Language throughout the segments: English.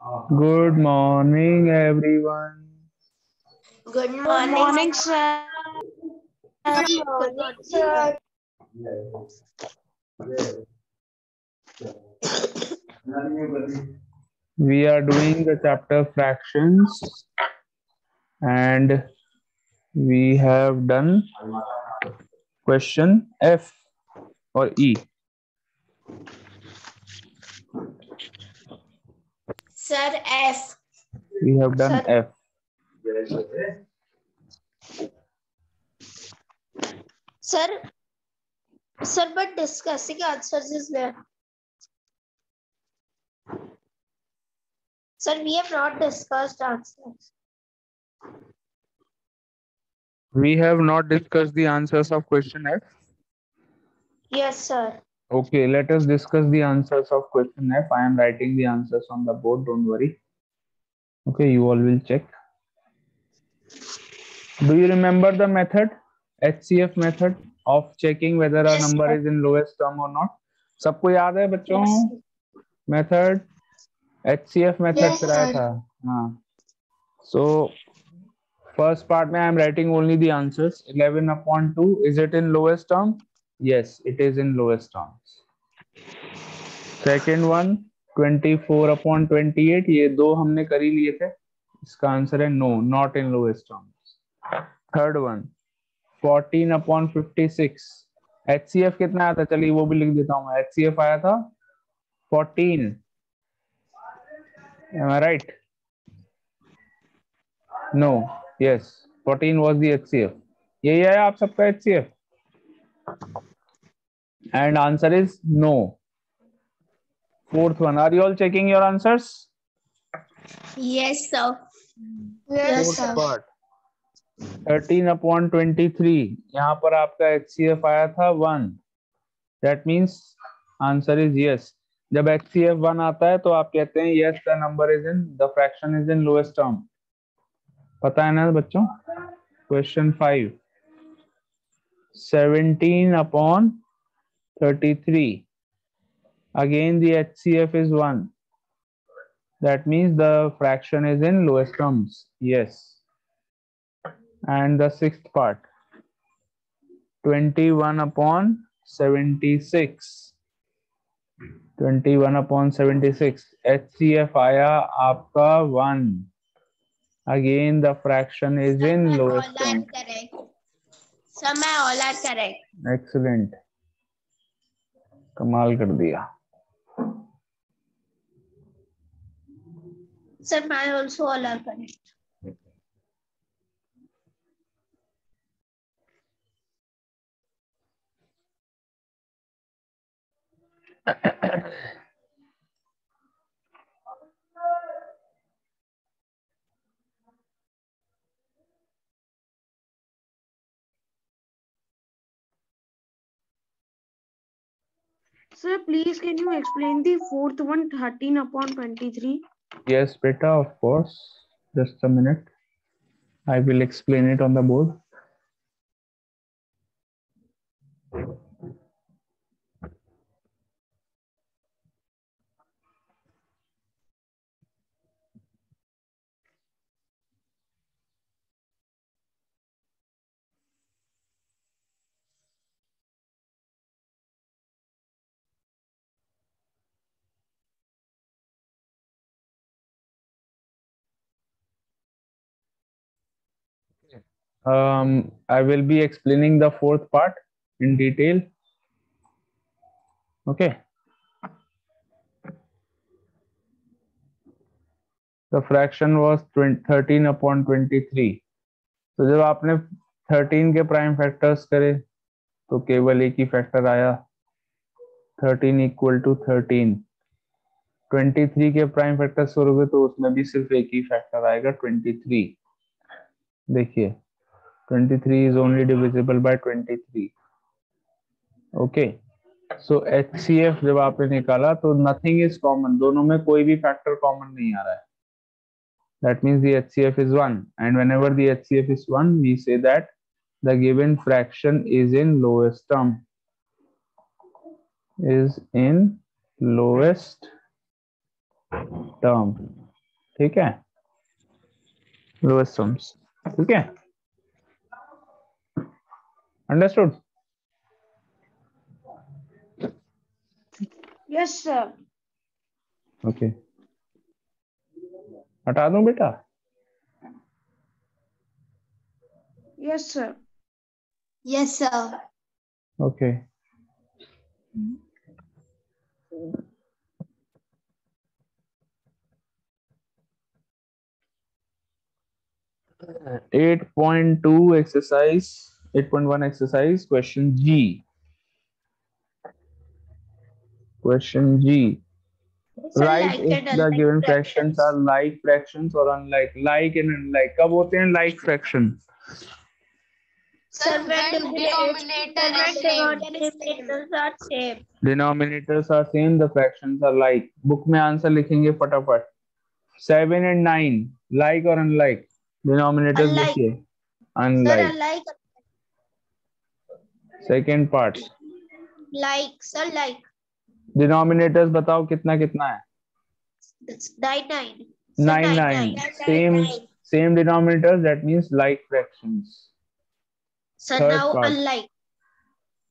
Good morning, everyone. Good Good morning, morning, sir. sir. Good morning, sir. We are doing the chapter fractions and we have done question F or E. Sir F. We have done Sir. F. Sir, sir, but discussing answers is there. Sir, we have not discussed answers. We have not discussed the answers of question F. Yes, sir. Okay, let us discuss the answers of question F. I am writing the answers on the board, don't worry. Okay, you all will check. Do you remember the method? HCF method of checking whether a Yes, number sir. is in lowest term or not. सबको याद है बच्चों? Yes. Method HCF method Yes, कराया sir. था. हाँ. So first part में I am writing only the answers. 11 upon 2, is it in lowest term? Yes, it is in lowest terms. Second one, 24 upon 28, ये दो हमने कर ही लिए थे. इसका आंसर है no, not in lowest terms. Third one, 14 upon 56. HCF कितना आया था? चलिए वो भी लिख देता हूँ मैं. HCF आया था 14. Am I right? No. Yes. 14 was the HCF. यही है आप सबका HCF. And answer is no. Fourth one. Are you all checking your answers? Yes, sir. Yes, Fourth sir. part. 13 upon 23. यहाँ पर आपका HCF आया था 1. That means answer is yes. जब HCF 1 आता है तो आप कहते हैं yes, the number is in, the fraction is in lowest term. पता है ना बच्चों? Question 5. 17 upon 33. Again the HCF is 1. That means the fraction is in lowest terms. Yes. And the sixth part. 21 upon 76. 21 upon 76. HCF आया आपका 1. Again the fraction is in lowest All are term. correct. Sir, all are correct. Excellent. कमाल कर दिया. Sir, my also all are correct. Sir, please can you explain the fourth one, 13 upon 23? Yes, beta, of course. Just a minute. I will explain it on the board. I will be explaining the fourth part in detail. Okay. The fraction was 13 upon 23. तो जब आपने 13 के prime factors करे तो केवल एक ही factor आया, 13 equal to 13. 23 के प्राइम फैक्टर्स करोगे तो उसमें भी सिर्फ एक ही फैक्टर आएगा, 23. देखिए 23 is only divisible by 23. Okay. So HCF जब आपने निकाला तो nothing is common, दोनों में कोई भी फैक्टर कॉमन नहीं आ रहा है. That means the HCF is 1, and whenever the HCF is 1, we say that the given fraction is in lowest term. Is in lowest term. ठीक है, लोएस्ट सम्स, ठीक है, अंडरस्टूड। Yes, sir. ओके, हटा दूं बेटा? Yes, sir. Yes, sir. Okay, 8.2 exercise, 8.1 exercise, question G. Question G. Sir, Write like if and the unlike given fractions. fractions are like fractions or unlike. Like and unlike कब होते हैं like fraction? Sir, when denominator is same. denominators are same. Denominators are same, the fractions are like. Book में answer लिखेंगे फटाफट. 7 and 9 like or unlike? Denominators Unlike. लिखिए. Sir, Unlike. unlike. Second part. Like. Sir, like. Denominators बताओ कितना कितना है? That's 9. Sir, 9 9. Same denominators, that means like fractions. So Third now part. unlike.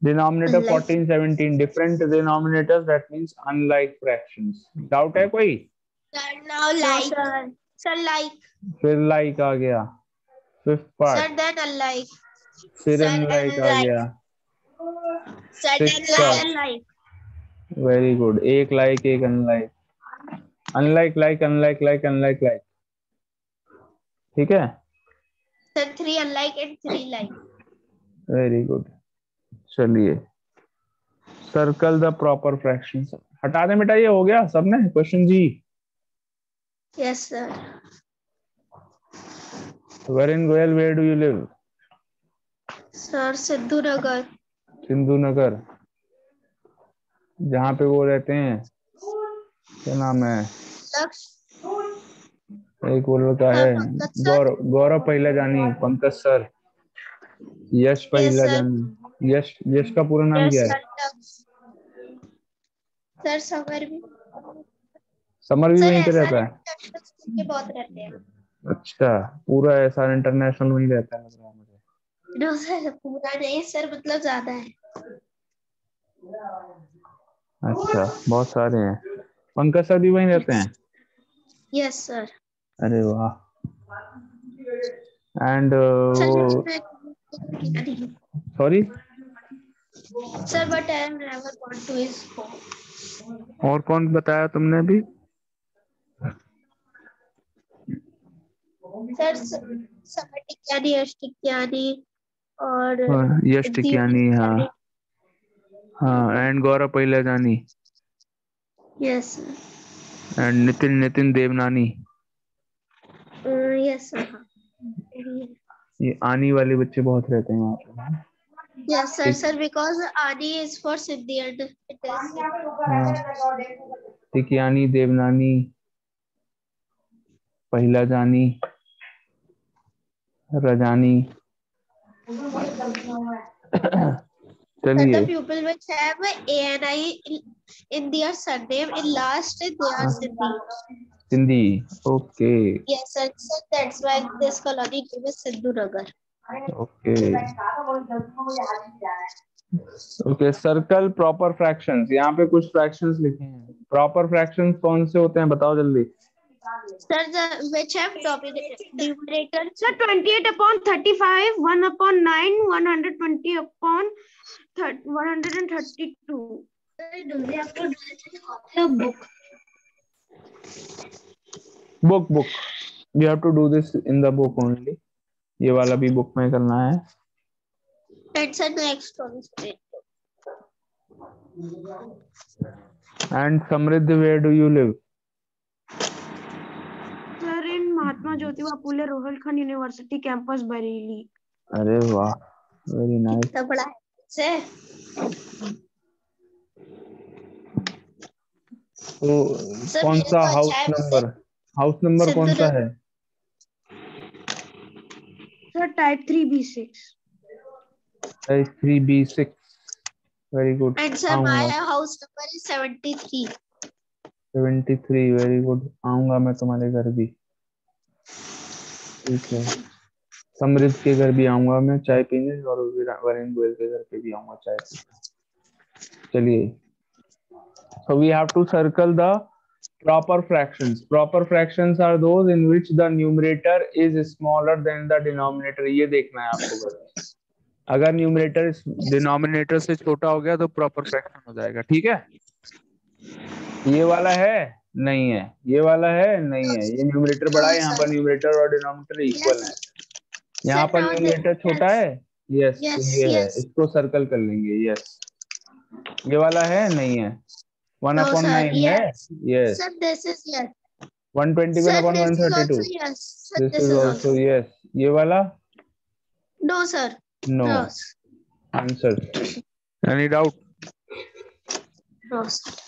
Denominator Unlike. 14 17 different denominators, that means unlike fractions. Doubt है कोई? Sir, now like. Sir. Sir, like. फिर like आ गया. Fifth part. Sir, then unlike. फिर Sir, unlike आ unlike. गया. Sir, Sixth then part. unlike. Very good. एक like एक unlike. Unlike like unlike like unlike like. ठीक है? Sir, 3 unlike and 3 like. Very good. चलिए. Circle the proper fractions. हटा दें बेटा, ये हो गया सबने question ji. Yes, sir. Wherein Goel, where do you live? Sir, Siddhu Nagar. Sindhu Nagar, जहाँ पे वो रहते हैं, क्या नाम है, एक वो लोग का है, गौरव गौरव पहिला जानी, पंकज सर, यश पहिला जानी, यश यश का पूरा नाम क्या है? सर समर भी, समर भी सर वहीं पे ऐसा रहता है? के बहुत रहते हैं। अच्छा, पूरा ऐसा इंटरनेशनल वहीं रहता है लग रहा है मुझे। नो सर, पूरा नहीं सर, मतलब ज्यादा है। अच्छा, बहुत सारे हैं। पंकज सर भी वहीं रहते हैं? Yes sir. अरे वाह। And sorry sir, but I have never gone to his home. और कौन बताया तुमने अभी? सर समर टिकियानी, यश टिकियानी और यश टिकियानी, हाँ हाँ, and Gaurav Pahilajani, yes and Nitin Devnani. Yes sir. ये आनी वाले बच्चे बहुत रहते हैं वहाँ पे। Yes sir. Sir because ani is for Siddhi and Tikiyani, Devnani, Pahilajani, Rajani. चलिए, the people which have ANI in their surname in last they are Sindhi. Sindhi, okay Yes sir, so that's why this colony name is Sindhu Nagar. Okay okay. Circle proper fractions, यहाँ पे कुछ fractions लिखे हैं। Proper fractions कौन से होते हैं बताओ जल्दी। Sir, which have numerator? Sir, 28/35, 1/9, 120 upon 132. We have to do the book. Book we have to do this in the book only. ये वाला भी बुक में करना है। And sir, next one is and Samriddh, where do you live? Sir, in Mahatma Jyotiba Phule Rohilkhand University campus, Bareilly. अरे वाह, very nice. कितना बड़ा है से? तो कौन सा हाउस नंबर कौन सा है? Sir, type 3B6. Type 3B6, very good। And sir, my house number is 73. 73, very good. आऊंगा मैं तुम्हारे घर भी। ठीक है, समृद्ध के घर भी आऊंगा मैं चाय पीने, और वरुण गोयल के घर पे भी आऊंगा चाय पीने। चलिए, so we have to circle the proper fractions. Proper fractions are those in which the numerator is smaller than the denominator. ये देखना है आपको बस। अगर न्यूमरेटर डिनोमिनेटर से छोटा हो गया तो प्रॉपर फ्रैक्शन हो जाएगा। ठीक है, ये वाला है नहीं है, ये वाला है नहीं है, ये न्यूमरेटर बड़ा है, यहाँ पर न्यूमरेटर और डिनोमिनेटर इक्वल है। यहाँ Sir, पर now this न्यूमरेटर छोटा है, यस, तो yes, ये है, yes. इसको सर्कल कर लेंगे। यस, ये वाला है नहीं है, 1 No, अपॉन sir. 9 है, Yes. Yes, Sir, this is yes. 121 Sir, upon this is 132, also yes. Sir, this this is is also also. Yes. ये वाला No, sir. No. No. Answer, any doubt? No, sir.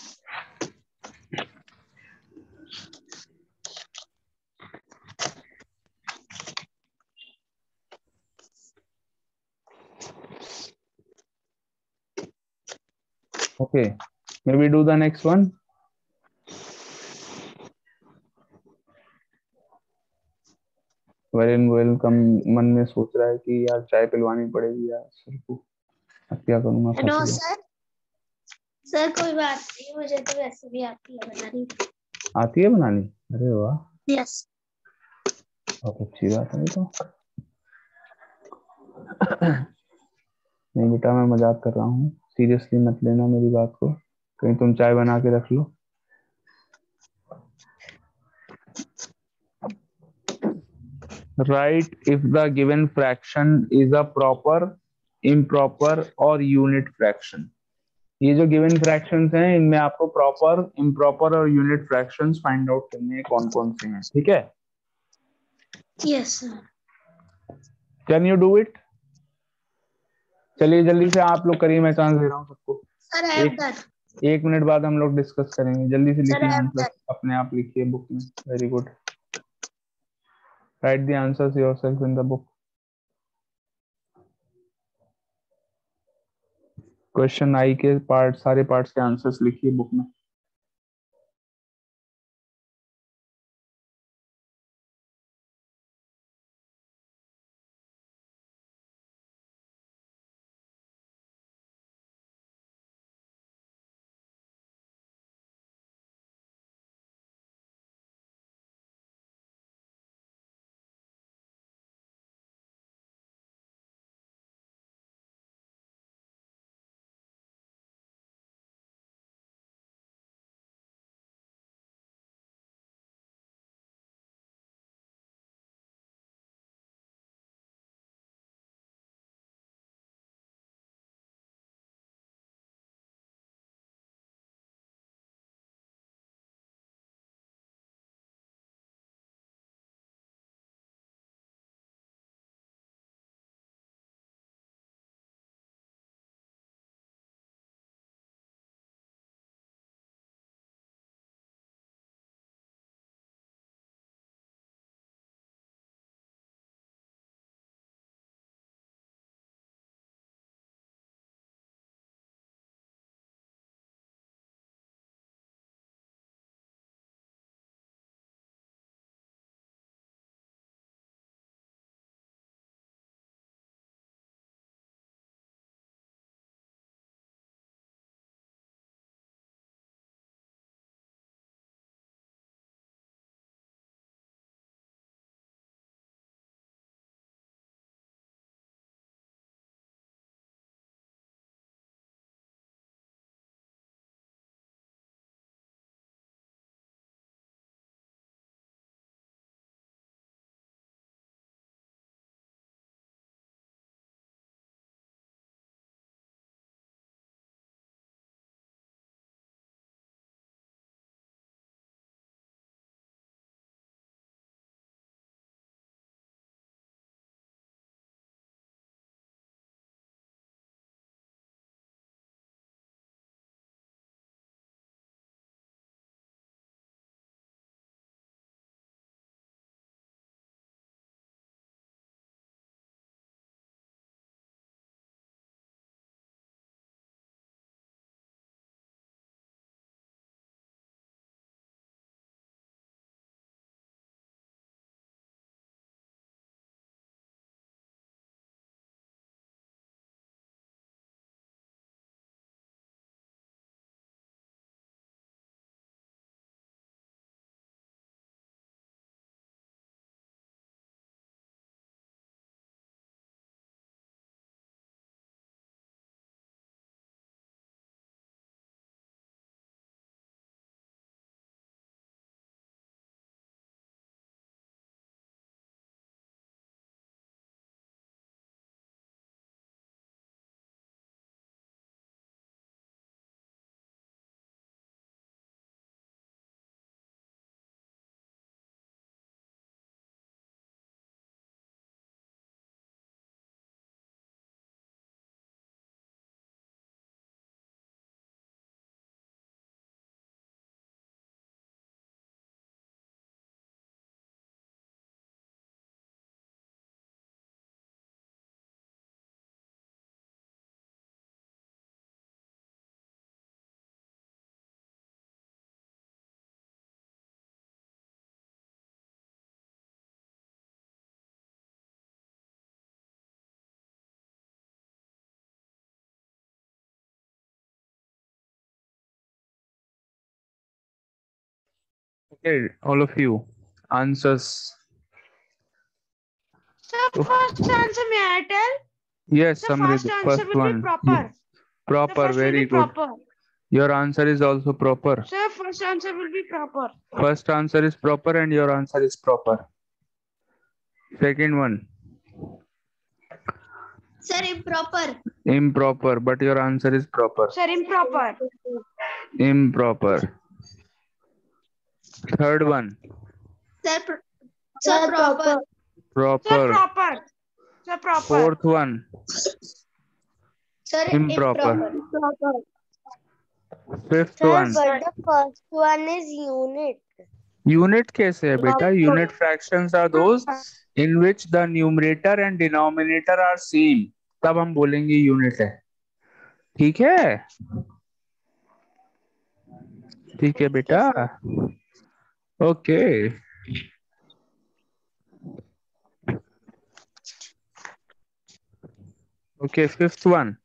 Okay, may we do the next one. Varun Goyal का मन में सोच रहा है कि यार चाय पिलवानी पड़ेगी यार सर को, अब क्या करूंगा, फंस No, गया। sir. सर कोई बात नहीं, मुझे तो वैसे भी आती है बनानी। आती है बनानी? अरे वाह, Yes. बहुत अच्छी बात है ये तो। नहीं बेटा, मैं मजाक कर रहा हूँ, सीरियसली मत लेना मेरी बात को, कहीं तुम चाय बना के रख लो। Right if the given fraction is a proper, improper और यूनिट फ्रैक्शन। ये जो गिवन फ्रैक्शंस हैं, इनमें आपको प्रॉपर, इम्प्रॉपर और यूनिट फ्रैक्शंस फाइंड आउट करने हैं कौन कौन से हैं। ठीक है, Yes, sir. Can you do it? चलिए जल्दी से आप लोग करिए, मैं चांस दे रहा हूँ सबको। Sir, I have एक done. 1 मिनट बाद हम लोग डिस्कस करेंगे। जल्दी से Sir, लिखिए I have आंसर, done. अपने आप लिखिए बुक में। Very good, right the answers yourself in the book. Question I के पार्ट, सारे पार्ट्स के आंसर्स लिखिए बुक में। Okay, all of you, answers. Sir, first answer may I tell? Yes, The first Samriddhi, answer first will be one. proper. The Proper, first will very be good. proper. Your answer is also proper. Sir, first answer will be proper. First answer is proper and your answer is proper. Second one, Sir, improper. improper, but your answer is proper. Sir, improper. Improper. Third one, Sir, sir, proper. Sir, proper. proper. Sir, proper. Fourth one, Sir, improper. Proper. Fifth Sir, one, but the first one is unit. unit कैसे है बेटा? Proper. Unit fractions are those in which the numerator and denominator are same. तब हम बोलेंगे unit है. ठीक है? ठीक है बेटा? Okay. Okay, fifth one,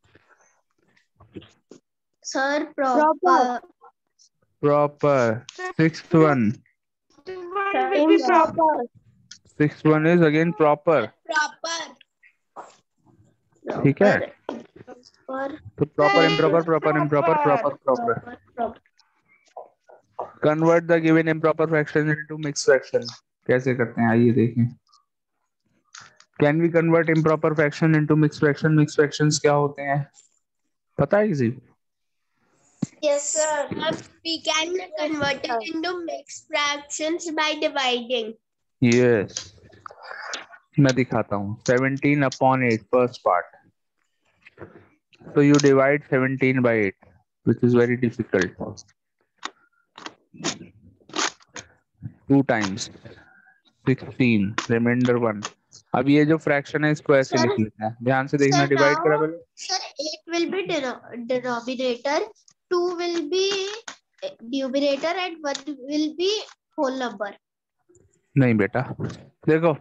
Sir, proper. proper. Sixth one, One will be proper. sixth one is again proper. Proper. ठीक है? Proper. तो proper, Sir, improper, proper, improper, proper, proper. Convert the given improper fraction into mixed fraction. कैसे करते हैं? आइए देखें. Can we convert improper fraction into mixed fraction? Mixed fractions क्या होते हैं? पता है किसी को? Yes, sir. We can convert it into mixed fractions by dividing. Yes. मैं दिखाता हूँ. 17/8 first part. So you divide 17 by 8, which is very difficult. 2 times 16, remainder 1. अब ये जो फ्रैक्शन है इसको ऐसे Sir, लिख लेते हैं. ध्यान से देखना. sir, डिवाइड now- करा पहले. Sir, 8 will be denominator, 2 will be numerator, and 1 will be whole number. नहीं बेटा, देखो.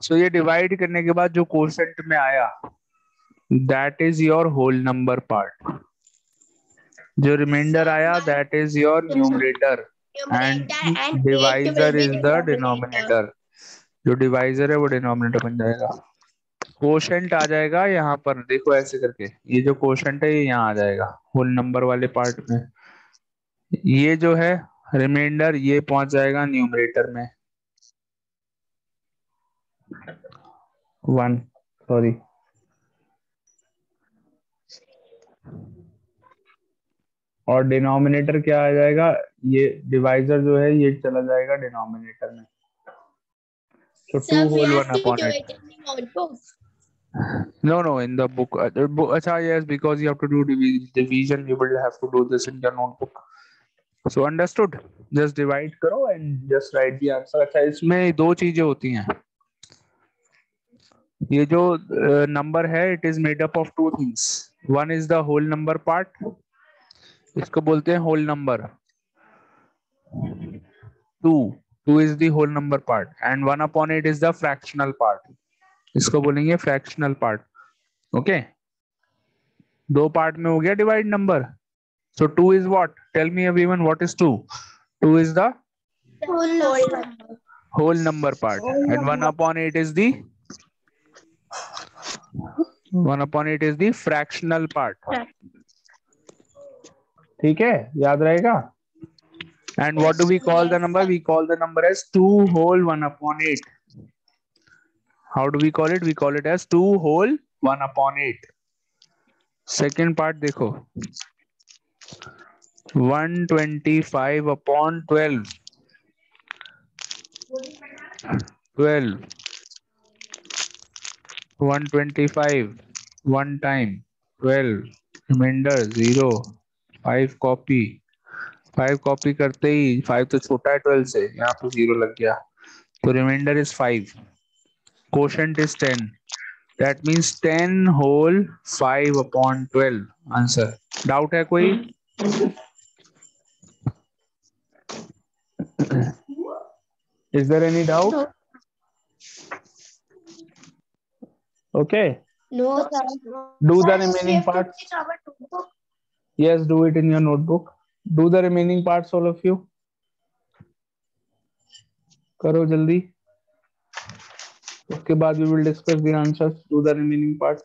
सो ये डिवाइड करने के बाद जो कोशेंट में आया, that is your whole number part. जो रिमाइंडर आया, that is your numerator, and Numerator and 8 divisor will be is the denominator. Denominator. जो डिवाइजर है वो डिनोमिनेटर बन जाएगा. कोशेंट आ जाएगा यहाँ पर. देखो ऐसे करके, ये जो कोशेंट है ये यहाँ आ जाएगा होल नंबर वाले पार्ट में. ये जो है रिमाइंडर, ये पहुंच जाएगा न्यूमरेटर में. 1, सॉरी. और डिनोमिनेटर क्या आ जाएगा? ये डिवाइजर जो है ये चला जाएगा डिनोमिनेटर में. So 2 Sir, we whole have 1 to upon do it. it in the notebook. No, in the book. Acha, yes, because you have to do division, you will have to do this in your notebook. So understood? Just divide करो and just write the answer. अच्छा, इसमें दो चीजें होती हैं. ये जो number है, it is made up of 2 things. One is the whole number part. इसको बोलते हैं whole number. 2 is the whole number part, and 1/8 is the fractional part. इसको बोलेंगे fractional part. Okay? 2 पार्ट में हो गया divide number. So 2 is what? Tell me everyone, what is 2? 2 is the whole number part, and 1/8 is the 1/8 is the fractional part. ठीक है, याद रहेगा. And what do we call the number? We call the number as 2 whole 1/8. How do we call it? We call it as 2 whole 1/8. Second part देखो. 125/12. 125 one time, 12 remainder 0, 5 copy. 5 copy करते ही 5 तो छोटा है 12 से, यहाँ पे 0 लग गया, तो remainder is 5. Quotient is 10. That means 10 whole 5/12 answer. Doubt है कोई? Is there any doubt? Okay. No, sir. Do the remaining parts. Yes, do it in your notebook. Do the remaining parts, all of you. करो जल्दी, उसके बाद we will discuss the answers to the remaining part.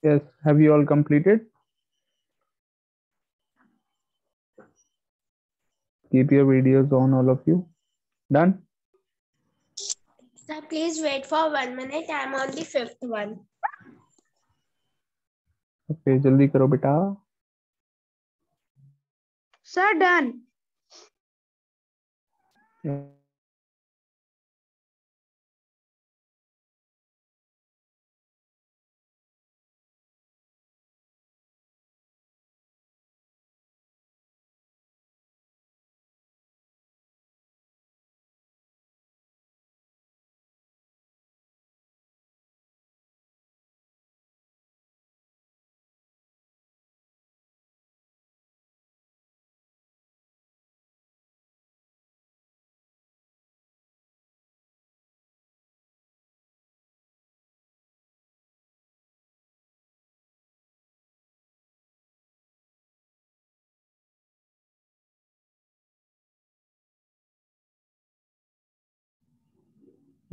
Yes. Have you all completed? Keep your videos on, all of you. Done? Sir, please wait for 1 minute. I'm on the 5th one. Okay, जल्दी करो बेटा. Sir, done.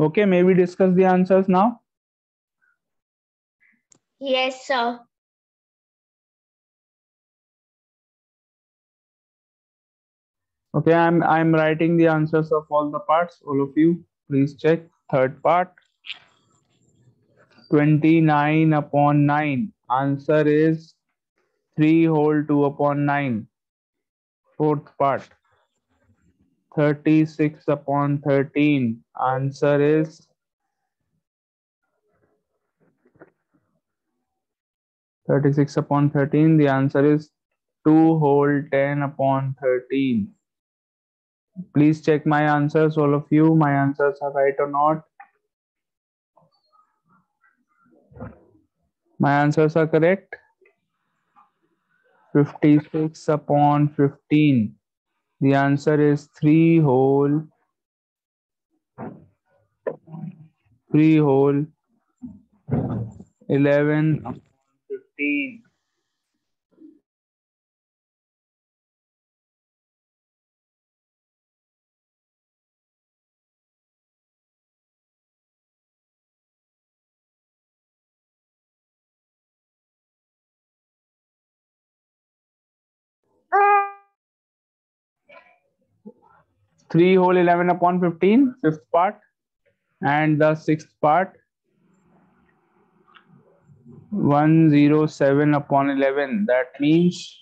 Okay, may we discuss the answers now? Yes, sir. Okay, I'm writing the answers of all the parts. All of you, please check. Third part, 29 upon 9. Answer is 3 whole 2 upon 9. Fourth part, 36 upon 13. Answer is 36 upon 13. The answer is 2 whole 10 upon 13. Please check my answers, all of you. My answers are right or not? My answers are correct. 56 upon 15. The answer is 3 whole 11 upon 15. Three whole 11 upon 15, fifth part, and the sixth part, 107 upon 11. That means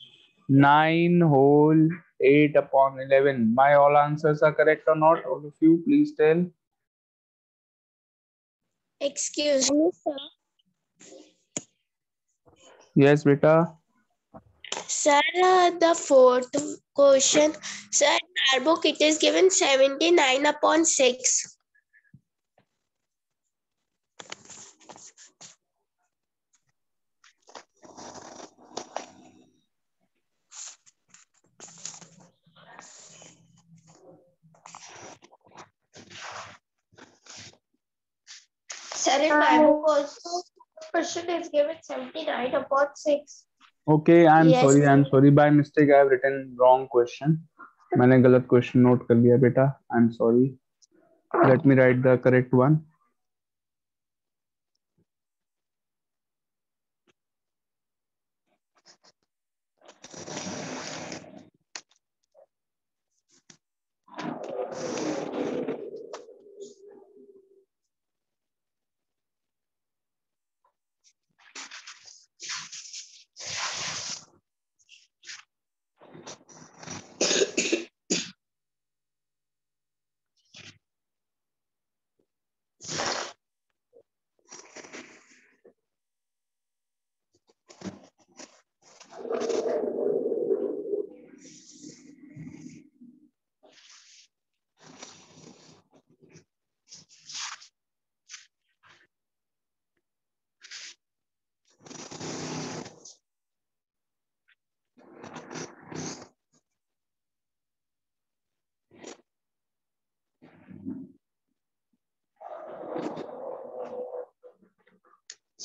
9 whole 8 upon 11. My all answers are correct or not? All of you, please tell. Excuse me, sir. Yes, beta. Sir, the fourth question. Sir, in our book it is given 79 upon 6. Sir, in my book also question is given 79 upon 6. Okay, I'm Yes, sorry. I'm sir. sorry. By mistake, I have written wrong question. मैंने गलत question note कर लिया बेटा. I'm sorry. Let me write the correct one.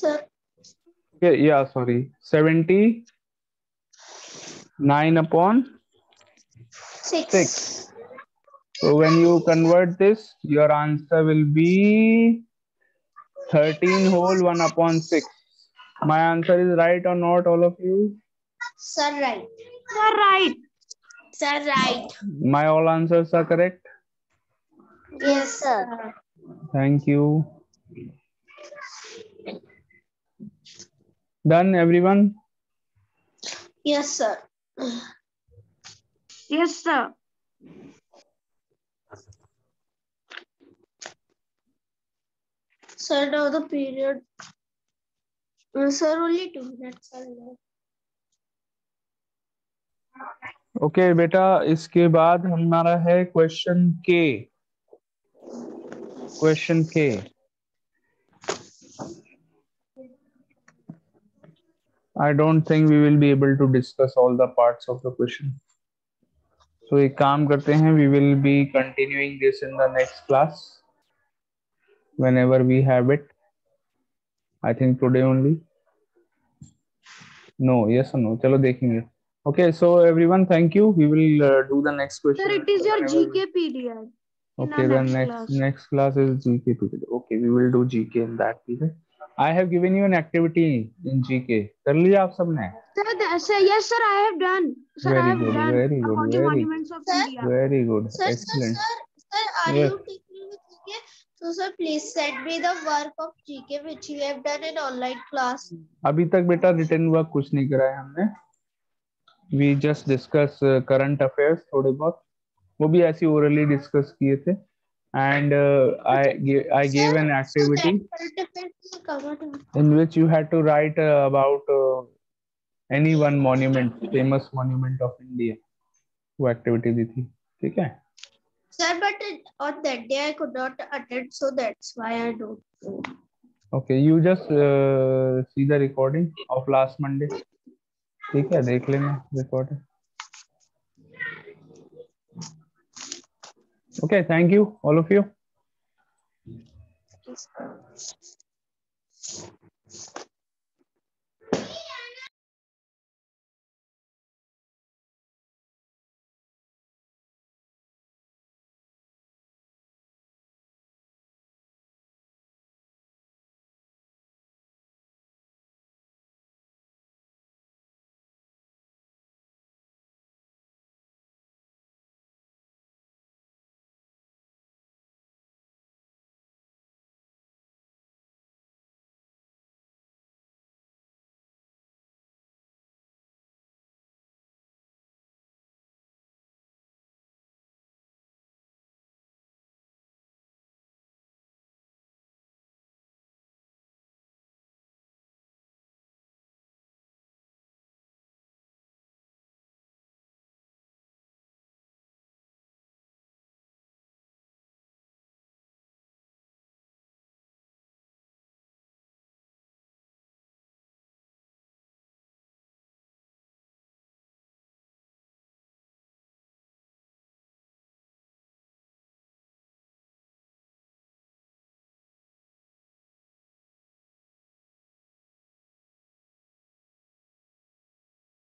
Sir, Okay, yeah, sorry. 79 upon 6. 6. So when you convert this, your answer will be 13 whole 1 upon 6. My answer is right or not, all of you? Sir, right. Sir, right. Sir, right. My all answers are correct. Yes, sir. Thank you. Done, everyone? Yes, sir. Yes, sir. Sir, now the period. Sir, only 2 minutes are left. Okay बेटा, इसके बाद हमारा है question के. Question के. I don't think we will be able to discuss all the parts of the question. So एक काम करते हैं, we will be continuing this in the next class whenever we have it. I think today only. No, yes or no? चलो देखेंगे. Okay, so everyone, thank you. We will do the next question. Sir, it is your whenever GK period. Okay, our the next next class is GK period. Okay, we will do GK in that period. I have given you an activity in GK. कर लिया आप सबने? Sir, yes, sir, I have done. Sir, I Very have good, done very good, about the very monuments of Sir, India. very good, Sir, excellent. sir, are Yes. you taking with GK? So, sir, please send me the work of GK which you have done in online class. अभी तक बेटा written work कुछ नहीं करा है हमने. We just discuss current affairs थोड़े बहुत. वो भी ऐसी orally discuss किए थे. And I gave an activity in which you had to write about any one monument, famous monument of India. वो activity दी थी, ठीक है? Sir, but on that day I could not attend, so that's why I don't know. Okay, you just see the recording of last Monday. ठीक है, देख लेना recording. Okay, thank you, all of you.